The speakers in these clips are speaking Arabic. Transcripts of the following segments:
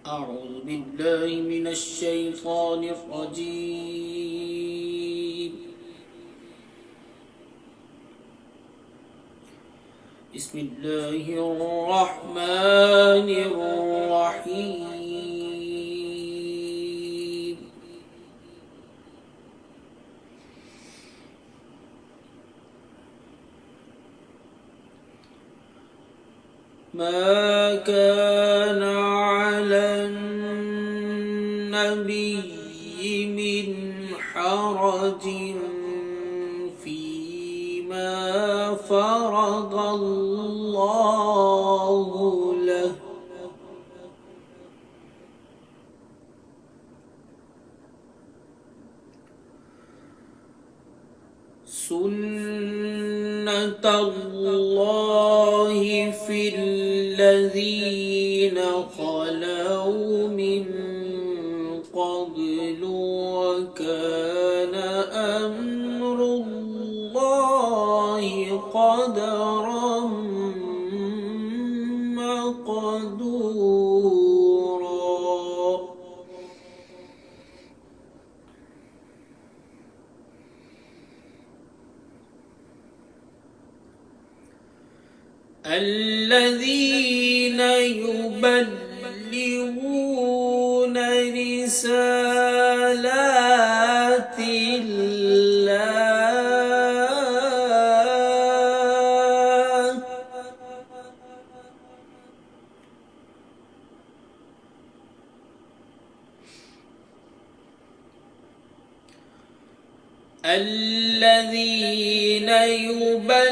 أعوذ بالله من الشيطان الرجيم. بسم الله الرحمن الرحيم. ما كان على النبي من حرج فيما فرض الله له، سنة الله في الذين خلوا من قبل، وكان أمر الله قدرا مقدورا. الذين يبلغون رسالات الله الذين يبلغون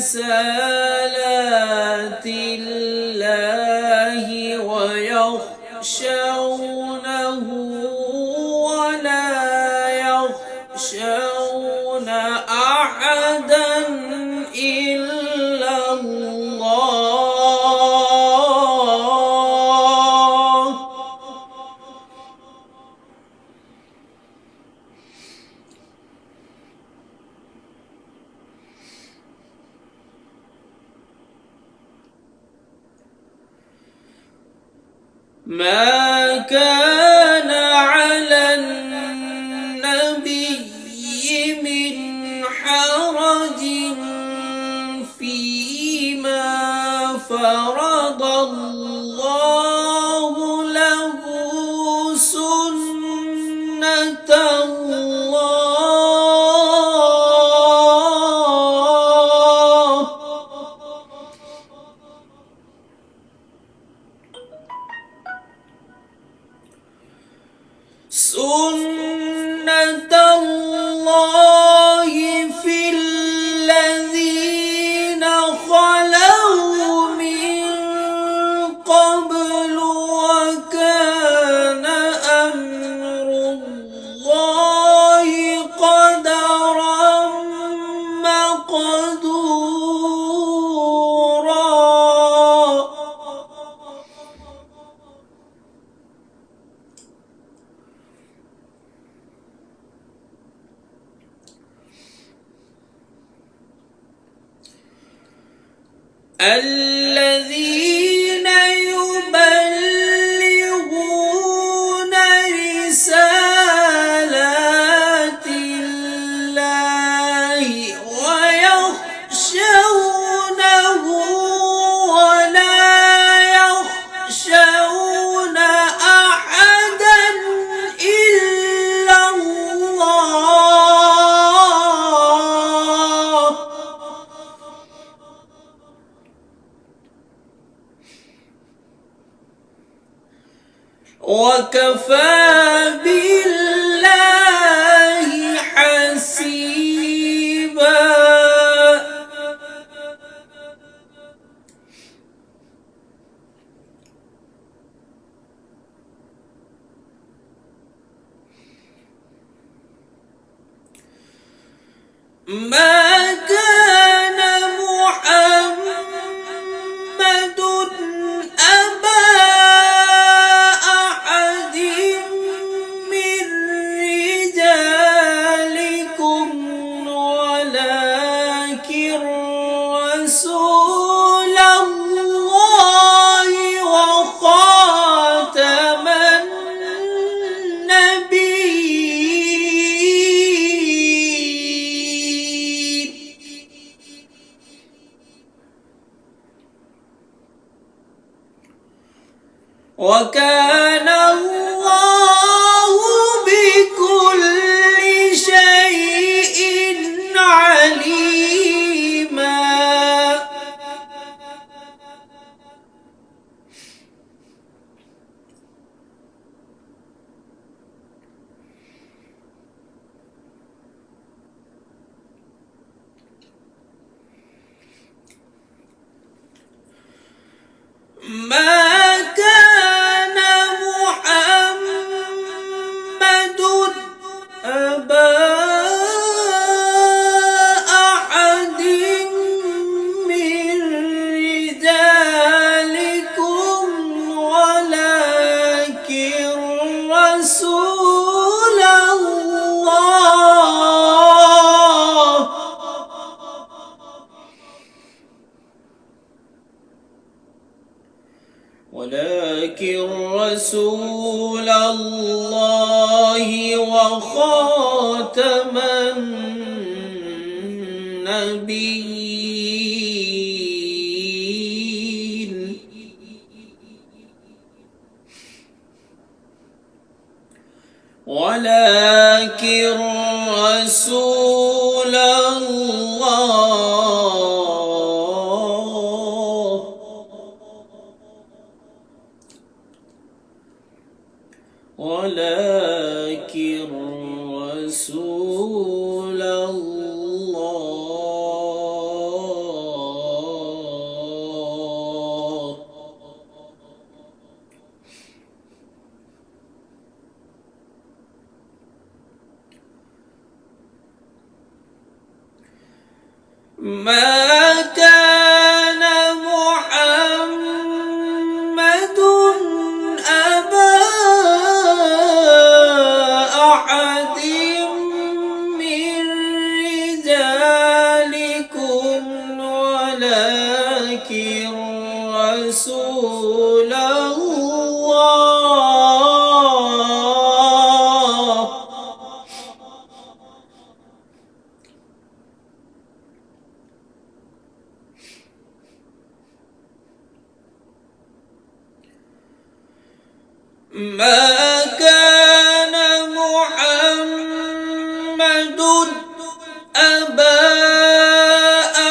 رسالات الله ويخشونه ولا يخشون أحدا إلا الله. ما كان على النبي من حرج فيما فرض الله له، سنة الله في الذين خلوا من قبل، وكان أمر الله قدرا مقدورا. الذين يبلغون رسالات الله ويخشونه ولا يخشون أحدا إلا الله. وكفى بالله حسيبا. ما كان محمد أبا أحد من رجالكم، ولكن رسول الله وكان الله بكل شيء عليما. ما كان محمد أبا أحد من رجالكم ولكن رسول الله وخاتم النبيين. ولكن رسول الله ولكن رسول الله ما كان محمد أبا أحد من رجالكم ولكن رسول الله ما كان محمد أبا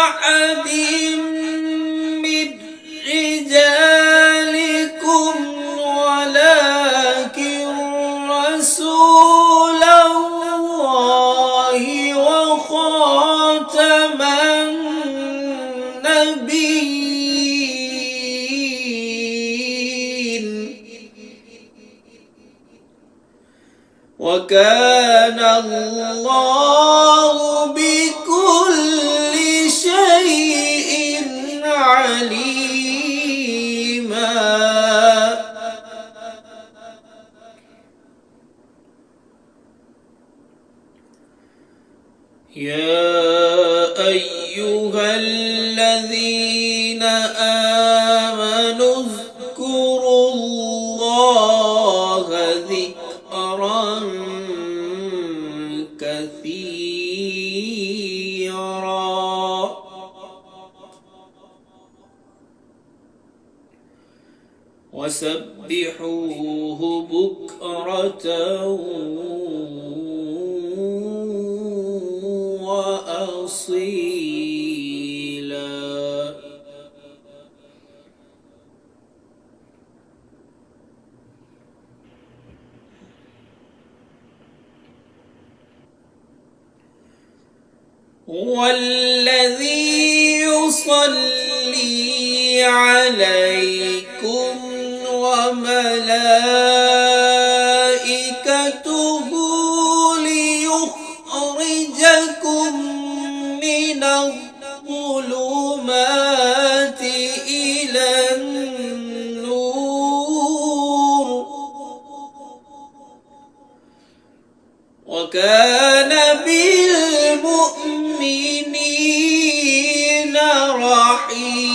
أحد من رجالكم ولكن رسول الله وخاتم النبيين. وكان الله بكل شيء عليما. يا أيها الذين آمنوا اذكروا الله ذكرا كثيرا وسبحوه بكرة وأصيلا. هو الذي يصلي عليكم وملائكته ليخرجكم من الظلمات إلى النور. وكان بالمؤمنين رحيما.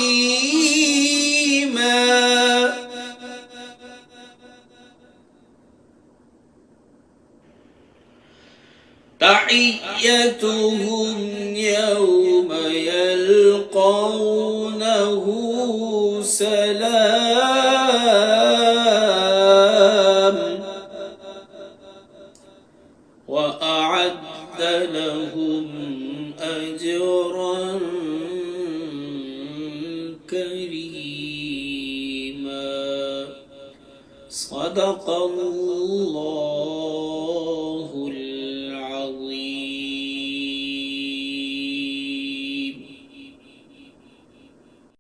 تحيتهم يوم يلقونه سلام. وأعد لهم أجرا كريما. صدق الله